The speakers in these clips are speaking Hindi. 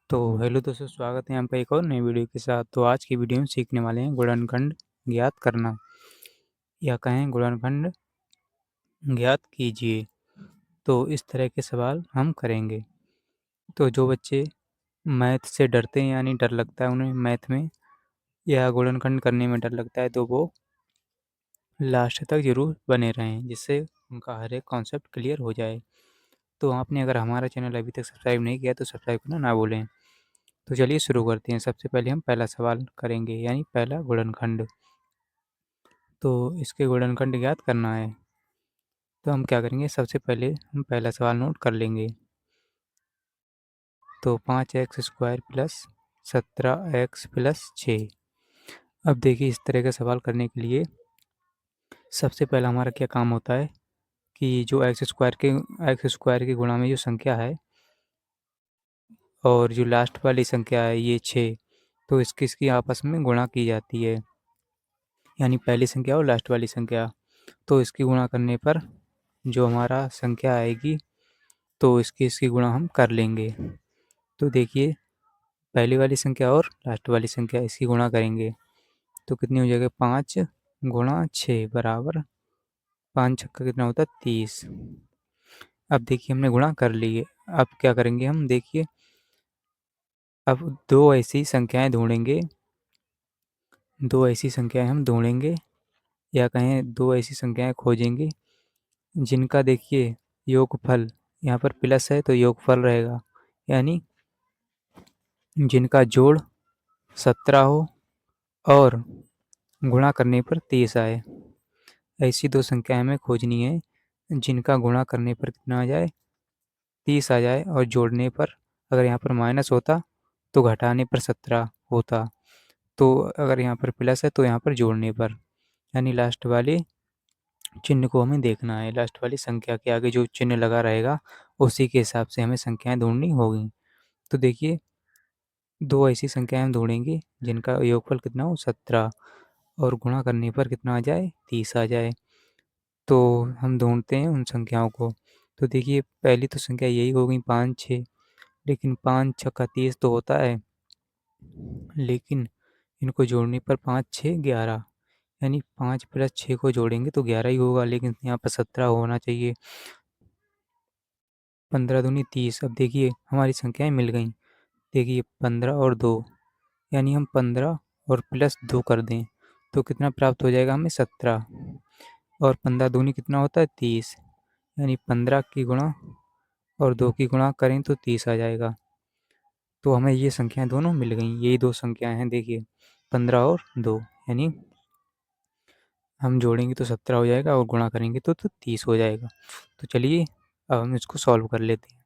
तो हेलो दोस्तों, स्वागत है आपका एक और नई वीडियो के साथ। तो आज की वीडियो में सीखने वाले हैं गुणनखंड ज्ञात करना, या कहें गुणनखंड ज्ञात कीजिए। तो इस तरह के सवाल हम करेंगे। तो जो बच्चे मैथ से डरते हैं, यानी डर लगता है उन्हें मैथ में या गुणनखंड करने में डर लगता है, तो वो लास्ट तक ज़रूर बने रहें, जिससे उनका हर एक कॉन्सेप्ट क्लियर हो जाए। तो आपने अगर हमारा चैनल अभी तक सब्सक्राइब नहीं किया तो सब्सक्राइब करना ना भूलें। तो चलिए शुरू करते हैं। सबसे पहले हम पहला सवाल करेंगे, यानी पहला गुणनखंड। तो इसके गुणनखंड ज्ञात करना है, तो हम क्या करेंगे, सबसे पहले हम पहला सवाल नोट कर लेंगे। तो 5x² प्लस 17x+6। अब देखिए, इस तरह का सवाल करने के लिए सबसे पहला हमारा क्या काम होता है कि जो एक्स स्क्वायर के गुणा में जो संख्या है और जो लास्ट वाली संख्या है ये 6, तो इसकी आपस में गुणा की जाती है, यानी पहली संख्या और लास्ट वाली संख्या। तो इसकी गुणा करने पर जो हमारा संख्या आएगी, तो इसकी गुणा हम कर लेंगे। तो देखिए, पहली वाली संख्या और लास्ट वाली संख्या इसकी गुणा करेंगे तो कितनी हो जाएगी, 5 × 6 बराबर 5 छक्का कितना होता है, 30। अब देखिए, हमने गुणा कर ली है। अब क्या करेंगे हम, देखिए, अब दो ऐसी संख्याएं हम ढूंढेंगे, या कहें दो ऐसी संख्याएं खोजेंगे जिनका देखिए योगफल, यहाँ पर प्लस है तो योगफल रहेगा, यानी जिनका जोड़ 17 हो और गुणा करने पर 30 आए। ऐसी दो संख्याएं हमें खोजनी है जिनका गुणा करने पर कितना आ जाए, 30 आ जाए, और जोड़ने पर अगर यहाँ पर माइनस होता तो घटाने पर 17 होता। तो अगर यहाँ पर प्लस है तो यहाँ पर जोड़ने पर, यानी लास्ट वाले चिन्ह को हमें देखना है। लास्ट वाली संख्या के आगे जो चिन्ह लगा रहेगा उसी के हिसाब से हमें संख्याएं ढूंढनी होगी। तो देखिए, दो ऐसी संख्याएं हम ढूंढेंगे जिनका योगफल कितना हो, 17, और गुणा करने पर कितना आ जाए, 30 आ जाए। तो हम ढूंढते हैं उन संख्याओं को। तो देखिए, पहली तो संख्या यही हो गई 5 6, लेकिन 5 छक्का 30 तो होता है, लेकिन इनको जोड़ने पर 5 6 11, यानी 5 + 6 को जोड़ेंगे तो 11 ही होगा, लेकिन यहाँ पर 17 होना चाहिए। 15 दूनी 30। अब देखिए, हमारी संख्याएं मिल गई। देखिए, 15 और 2, यानी हम 15 और प्लस 2 कर दें तो कितना प्राप्त हो जाएगा हमें, 17। और 15 दूनी कितना होता है, 30, यानी 15 की गुणा और 2 की गुणा करें तो 30 आ जाएगा। तो हमें ये संख्याएं दोनों मिल गई। यही दो संख्याएं हैं, देखिए 15 और 2, यानी हम जोड़ेंगे तो 17 हो जाएगा और गुणा करेंगे तो 30 हो जाएगा। तो चलिए, अब हम इसको सॉल्व कर लेते हैं।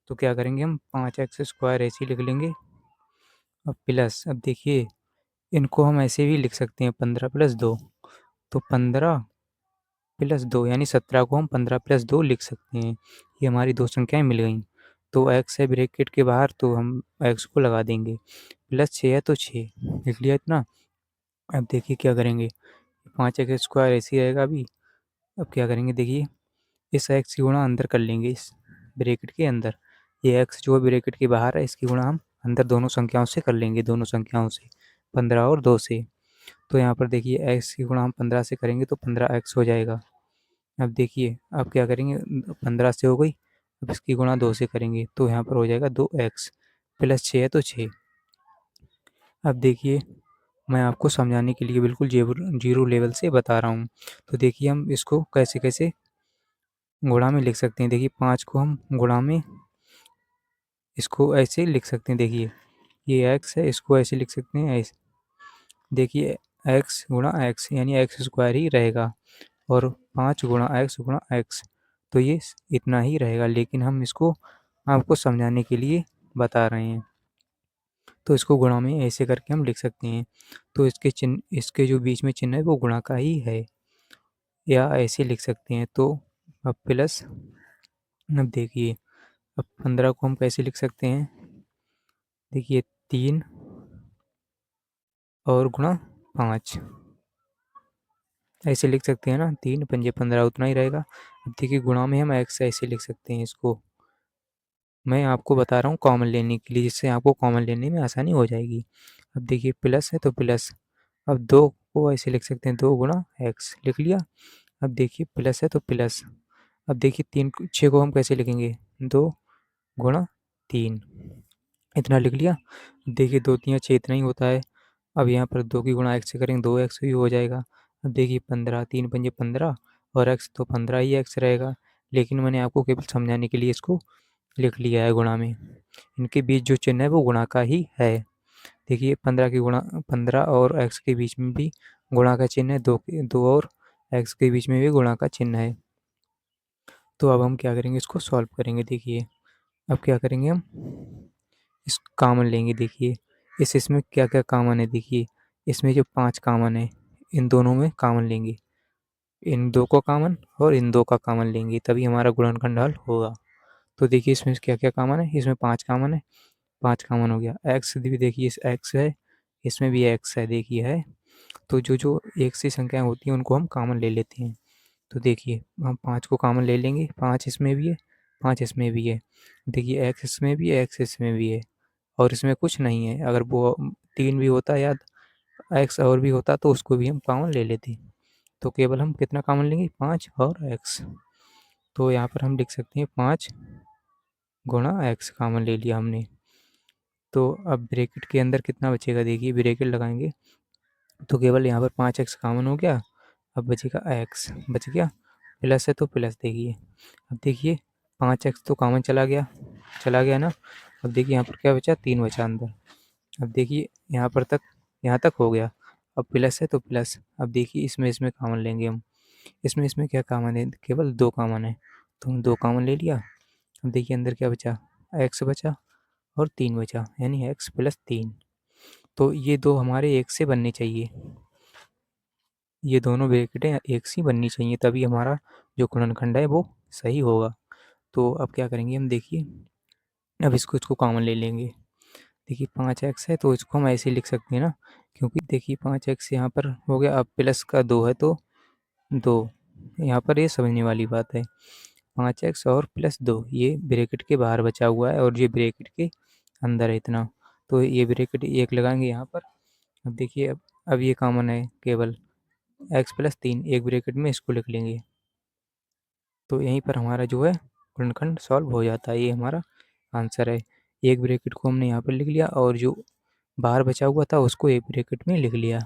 तो क्या करेंगे, हम 5x² ऐसे ही लिख लेंगे, अब प्लस, अब देखिए इनको हम ऐसे भी लिख सकते हैं, 15 + 2, तो 15 + 2 यानी 17 को हम 15 + 2 लिख सकते हैं। ये हमारी दो संख्याएं मिल गई। तो x है ब्रैकेट के बाहर, तो हम x को लगा देंगे, प्लस 6 है तो 6 लिख लिया इतना। अब देखिए क्या करेंगे, 5x² ऐसे ही रहेगा अभी। अब क्या करेंगे, देखिए इस x की गुणा अंदर कर लेंगे, इस ब्रैकेट के अंदर। ये x जो ब्रैकेट के बाहर है, इसकी गुणा हम अंदर दोनों संख्याओं से कर लेंगे, दोनों संख्याओं से, 15 और 2 से। तो यहाँ पर देखिए x की गुणा हम 15 से करेंगे तो 15x हो जाएगा। अब देखिए, अब क्या करेंगे, 15 से हो गई, अब इसकी गुणा 2 से करेंगे तो यहाँ पर हो जाएगा 2x, प्लस 6 है तो 6। अब देखिए, मैं आपको समझाने के लिए बिल्कुल जीरो लेवल से बता रहा हूँ। तो देखिए, हम इसको कैसे कैसे गुणा में लिख सकते हैं। देखिए, 5 को हम गुणा में इसको ऐसे लिख सकते हैं। देखिए, ये x है, इसको ऐसे लिख सकते हैं, ऐसे। देखिए, x गुणा x यानी x² ही रहेगा, और 5 गुणा x, तो ये इतना ही रहेगा, लेकिन हम इसको आपको समझाने के लिए बता रहे हैं। तो इसको गुणा में ऐसे करके हम लिख सकते हैं। तो इसके जो बीच में चिन्ह है वो गुणा का ही है, या ऐसे लिख सकते हैं। तो अब प्लस, अब देखिए, अब 15 को हम कैसे लिख सकते हैं, देखिए 3 और गुणा 5, ऐसे लिख सकते हैं ना, 3 पंजे 15 उतना ही रहेगा। अब देखिए, गुणा में हम x ऐसे लिख सकते हैं इसको, मैं आपको बता रहा हूँ कॉमन लेने के लिए, जिससे आपको कॉमन लेने में आसानी हो जाएगी। अब देखिए प्लस है तो प्लस, अब 2 को ऐसे लिख सकते हैं 2 गुणा x लिख लिया। अब देखिए प्लस है तो प्लस, अब देखिए 6 को हम कैसे लिखेंगे 2 गुणा 3, इतना लिख लिया। देखिए 2 3 6 इतना ही होता है। अब यहाँ पर 2 की गुणा x से करेंगे 2x ही हो जाएगा। अब देखिए 15 3 पंजे 15 और x तो 15 ही x रहेगा, लेकिन मैंने आपको केवल समझाने के लिए इसको लिख लिया है गुणा में। इनके बीच जो चिन्ह है वो गुणा का ही है। देखिए 15 और x के बीच में भी गुणा का चिन्ह है, 2 और x के बीच में भी गुणा का चिन्ह है। तो अब हम क्या करेंगे, इसको सॉल्व करेंगे। देखिए अब क्या करेंगे, हम इस कॉमन लेंगे। देखिए इसमें क्या क्या कॉमन है, देखिए इसमें जो 5 कॉमन है इन दोनों में कॉमन लेंगे, इन 2 को कॉमन और इन 2 का कॉमन लेंगे, तभी हमारा गुणनखंड हल होगा। तो देखिए इसमें क्या क्या कॉमन है, इसमें 5 कॉमन है, 5 कॉमन हो गया। एक्स भी देखिए इस एक्स है, इसमें भी एक्स है, देखिए है। तो जो जो एक सी संख्याएं होती हैं उनको हम कॉमन ले लेते हैं। तो देखिए हम 5 को कॉमन ले लेंगे, 5 इसमें भी है, 5 इसमें भी है। देखिए एक्स इसमें भी है, एक्स इसमें भी है, और इसमें कुछ नहीं है। अगर वो 3 भी होता या एक्स और भी होता तो उसको भी हम कॉमन ले लेते। तो केवल हम कितना कॉमन लेंगे, 5 और एक्स। तो यहाँ पर हम लिख सकते हैं 5 गुणा एक्स कॉमन ले लिया हमने। तो अब ब्रैकेट के अंदर कितना बचेगा, देखिए ब्रैकेट लगाएंगे तो केवल यहाँ पर 5x कॉमन हो गया। अब बचेगा x, बच गया। प्लस है तो प्लस, देखिए अब देखिए 5x तो कॉमन चला गया ना। अब देखिए यहाँ पर क्या बचा, 3 बचा अंदर। अब देखिए यहाँ तक हो गया। अब प्लस है तो प्लस, अब देखिए इसमें कॉमन लेंगे हम। इसमें क्या कॉमन है, केवल 2 कॉमन है, तो हम 2 कॉमन ले लिया। अब देखिए अंदर क्या बचा, x बचा और 3 बचा, यानी x प्लस 3। तो ये 2 हमारे एक से बनने चाहिए, ये दोनों ब्रैकेटें एक सी बननी चाहिए, तभी हमारा जो गुणनखंड है वो सही होगा। तो अब क्या करेंगे हम, देखिए अब इसको कॉमन ले लेंगे। देखिए 5x है तो इसको हम ऐसे लिख सकते हैं ना, क्योंकि देखिए 5x यहाँ पर हो गया। अब प्लस का 2 है तो 2, यहाँ पर ये समझने वाली बात है। 5x और प्लस 2 ये ब्रैकेट के बाहर बचा हुआ है और ये ब्रैकेट के अंदर है इतना, तो ये ब्रैकेट 1 लगाएंगे यहाँ पर। अब देखिए अब ये कॉमन है, केवल x प्लस 3 एक ब्रैकेट में इसको लिख लेंगे। तो यहीं पर हमारा जो है गुणनखंड सॉल्व हो जाता है, ये हमारा आंसर है। एक ब्रैकेट को हमने यहाँ पर लिख लिया और जो बाहर बचा हुआ था उसको एक ब्रैकेट में लिख लिया,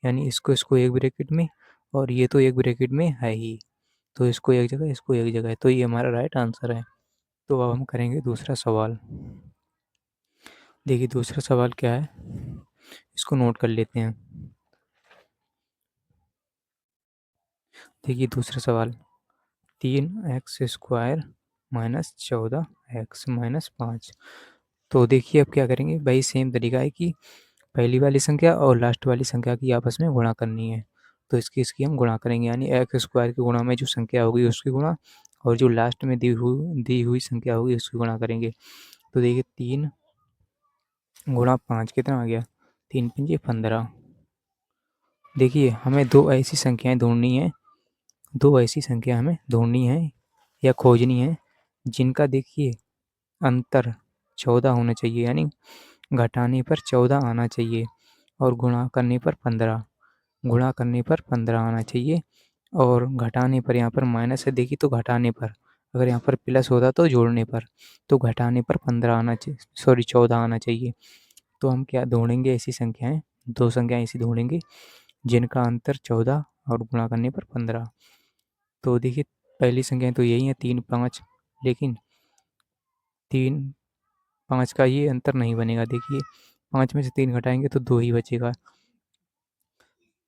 यानी इसको इसको एक ब्रैकेट में, और ये तो एक ब्रैकेट में है ही, तो इसको एक जगह इसको एक जगह, तो ये हमारा राइट आंसर है। तो अब हम करेंगे दूसरा सवाल। देखिए दूसरा सवाल क्या है, इसको नोट कर लेते हैं। देखिए दूसरा सवाल, 3x² माइनस 14x-5। तो देखिए अब क्या करेंगे, भाई सेम तरीका है कि पहली वाली संख्या और लास्ट वाली संख्या की आपस में गुणा करनी है। तो इसकी हम गुणा करेंगे, यानी x² की गुणा में जो संख्या होगी उसकी गुणा, और जो लास्ट में दी हुई संख्या होगी उसकी गुणा करेंगे। तो देखिए 3 गुणा 5 कितना आ गया, 3 पंजे 15। देखिए हमें दो ऐसी संख्या हमें ढूंढनी है या खोजनी है जिनका देखिए अंतर 14 होना चाहिए, यानी घटाने पर 14 आना चाहिए और गुणा करने पर 15 आना चाहिए, और घटाने पर यहाँ पर माइनस है, देखिए तो घटाने पर, अगर यहाँ पर प्लस होता तो जोड़ने पर, तो घटाने पर 15 आना चाहिए, सॉरी 14 आना चाहिए। तो हम क्या ढूंढेंगे, ऐसी संख्याएं, दो संख्याएं ऐसी ढूंढेंगे जिनका अंतर 14 और गुणा करने पर 15। तो देखिए पहली संख्याएं तो यही हैं 3 5, लेकिन 3 5 का ये अंतर नहीं बनेगा। देखिए 5 में से 3 घटाएंगे तो 2 ही बचेगा।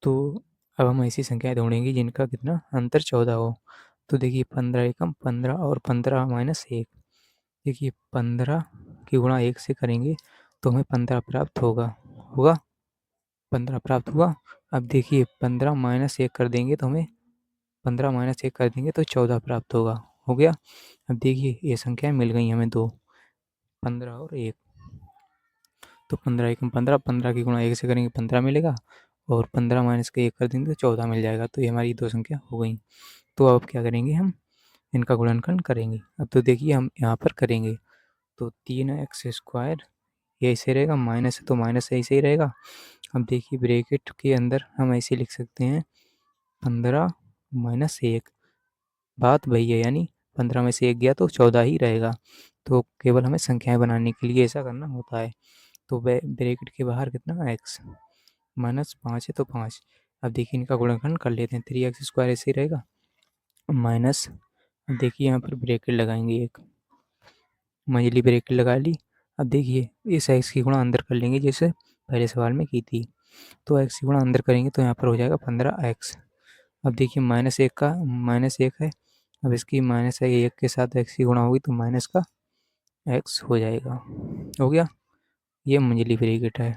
तो अब हम ऐसी संख्याएं ढूंढेंगे जिनका कितना अंतर 14 हो। तो देखिए 15 एकम 15 और 15 माइनस 1। देखिए 15 की गुणा 1 से करेंगे तो हमें 15 प्राप्त होगा, 15 प्राप्त हुआ। अब देखिए 15 माइनस 1 कर देंगे तो हमें 15 माइनस 1 कर देंगे तो 14 प्राप्त होगा, हो गया। अब देखिए ये संख्याएं मिल गई हमें दो, 15 और 1। तो 15 एकम 15, 15 की गुणा 1 से करेंगे 15 मिलेगा, और 15 माइनस के 1 कर देंगे तो 14 मिल जाएगा। तो ये हमारी दो संख्या हो गई। तो अब क्या करेंगे, हम इनका गुणनखंड करेंगे। अब तो देखिए हम यहाँ पर करेंगे, तो 3x² ये ऐसे रहेगा, माइनस है तो माइनस ऐसे ही रहेगा। अब देखिए ब्रैकेट के अंदर हम ऐसे लिख सकते हैं 15 माइनस 1, बात वही है, यानी 15 में से 1 गया तो 14 ही रहेगा। तो केवल हमें संख्याएं बनाने के लिए ऐसा करना होता है। तो ब्रैकेट के बाहर कितना x माइनस 5 है तो 5। अब देखिए इनका गुणनखंड कर लेते हैं, 3x² ऐसे ही रहेगा माइनस, अब देखिए यहाँ पर ब्रैकेट लगाएंगे, एक मंझली ब्रैकेट लगा ली। अब देखिए इस x की गुणा अंदर कर लेंगे जैसे पहले सवाल में की थी, तो x की गुणा अंदर करेंगे तो यहाँ पर हो जाएगा 15x। अब देखिए -1 है, अब इसकी -1 के साथ x की गुणा होगी तो माइनस का x हो जाएगा। हो गया, ये मंझली ब्रैकेट है।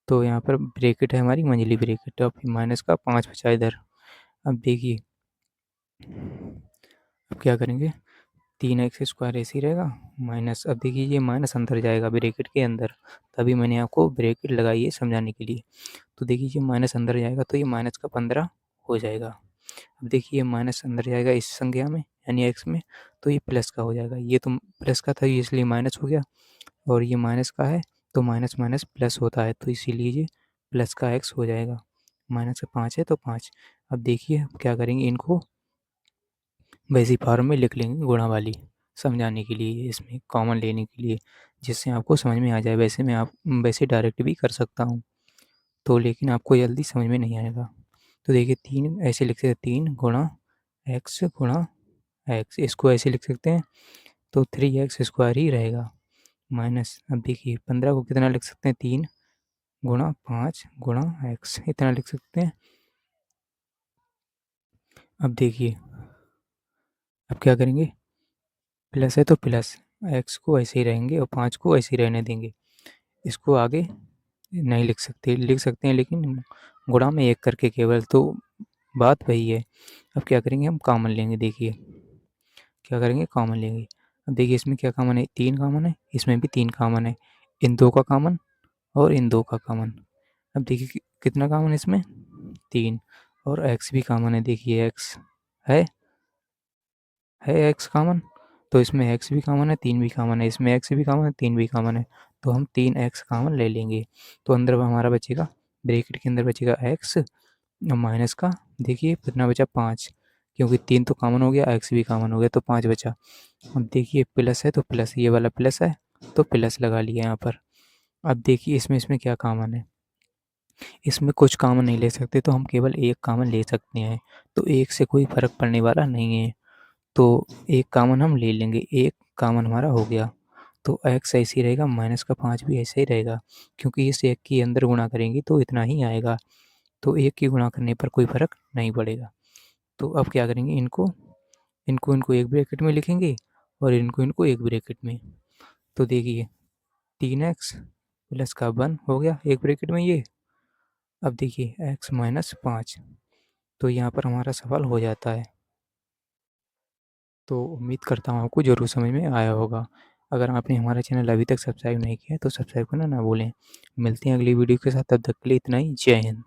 तो यहाँ पर ब्रैकेट है हमारी मंझली ब्रैकेट, और फिर माइनस का 5 बचा इधर। अब देखिए अब क्या करेंगे, 3x² ऐसे ही रहेगा माइनस, अब देखिए ये माइनस अंदर जाएगा ब्रैकेट के अंदर, तभी मैंने आपको ब्रैकेट लगाई है समझाने के लिए। तो देखिए ये माइनस अंदर जाएगा तो ये माइनस का 15 हो जाएगा। अब देखिए माइनस अंदर जाएगा इस संख्या में यानी एक्स में, तो ये प्लस का हो जाएगा। ये तो प्लस का था इसलिए माइनस हो गया, और ये माइनस का है तो माइनस माइनस प्लस होता है, तो इसीलिए ये प्लस का एक्स हो जाएगा। माइनस का 5 है तो 5। अब देखिए क्या करेंगे, इनको वैसी फॉर्म में लिख लेंगे गुणा वाली, समझाने के लिए, इसमें कॉमन लेने के लिए, जिससे आपको समझ में आ जाए। वैसे डायरेक्ट भी कर सकता हूँ, तो लेकिन आपको जल्दी समझ में नहीं आएगा। तो देखिए 3 ऐसे लिख सकते हैं, 3 गुणा एक्स, इसको ऐसे लिख सकते हैं, तो 3x² ही रहेगा माइनस। अब देखिए 15 को कितना लिख सकते हैं, 3 गुणा 5 गुणा एक्स, इतना लिख सकते हैं। अब देखिए अब क्या करेंगे, प्लस है तो प्लस, एक्स को ऐसे ही रहेंगे और 5 को ऐसे ही रहने देंगे। इसको आगे नहीं लिख सकते हैं लेकिन गुणा में 1 करके केवल, तो बात वही है। अब क्या करेंगे, हम कॉमन लेंगे, देखिए क्या करेंगे, कॉमन लेंगे। अब देखिए इसमें क्या कॉमन है, 3 कॉमन है, इसमें भी 3 कॉमन है, इन 2 का कॉमन और इन 2 का कॉमन। अब देखिए कितना कॉमन है इसमें, 3, और एक्स भी कॉमन है, देखिए एक्स है एक्स कॉमन, तो इसमें एक्स भी कॉमन है, 3 भी कॉमन है, इसमें एक्स भी कॉमन है, 3 भी कॉमन है, तो हम 3x कॉमन ले लेंगे। तो अंदर हमारा बचेगा, ब्रैकेट के अंदर बचेगा x माइनस का, देखिए कितना बचा 5, क्योंकि 3 तो कॉमन हो गया, x भी कॉमन हो गया तो 5 बचा। अब देखिए प्लस है तो प्लस, ये वाला प्लस है तो प्लस लगा लिया यहाँ पर। अब देखिए इसमें इसमें क्या कॉमन है, इसमें कुछ कॉमन नहीं ले सकते, तो हम केवल एक कॉमन ले सकते हैं, तो एक से कोई फ़र्क पड़ने वाला नहीं है, तो एक कॉमन हम ले लेंगे, एक कॉमन हमारा हो गया। तो x ऐसे ही रहेगा, माइनस का 5 भी ऐसे ही रहेगा, क्योंकि इस एक के अंदर गुणा करेंगे तो इतना ही आएगा, तो एक की गुणा करने पर कोई फ़र्क नहीं पड़ेगा। तो अब क्या करेंगे, इनको इनको इनको एक ब्रैकेट में लिखेंगे और इनको इनको एक ब्रैकेट में। तो देखिए 3x प्लस का 1 हो गया एक ब्रैकेट में ये। अब देखिए x माइनस 5, तो यहाँ पर हमारा सवाल हो जाता है। तो उम्मीद करता हूँ आपको ज़रूर समझ में आया होगा। अगर आपने हमारा चैनल अभी तक सब्सक्राइब नहीं किया है तो सब्सक्राइब करना ना भूलें। मिलते हैं अगली वीडियो के साथ, तब तक के लिए इतना ही। जय हिंद।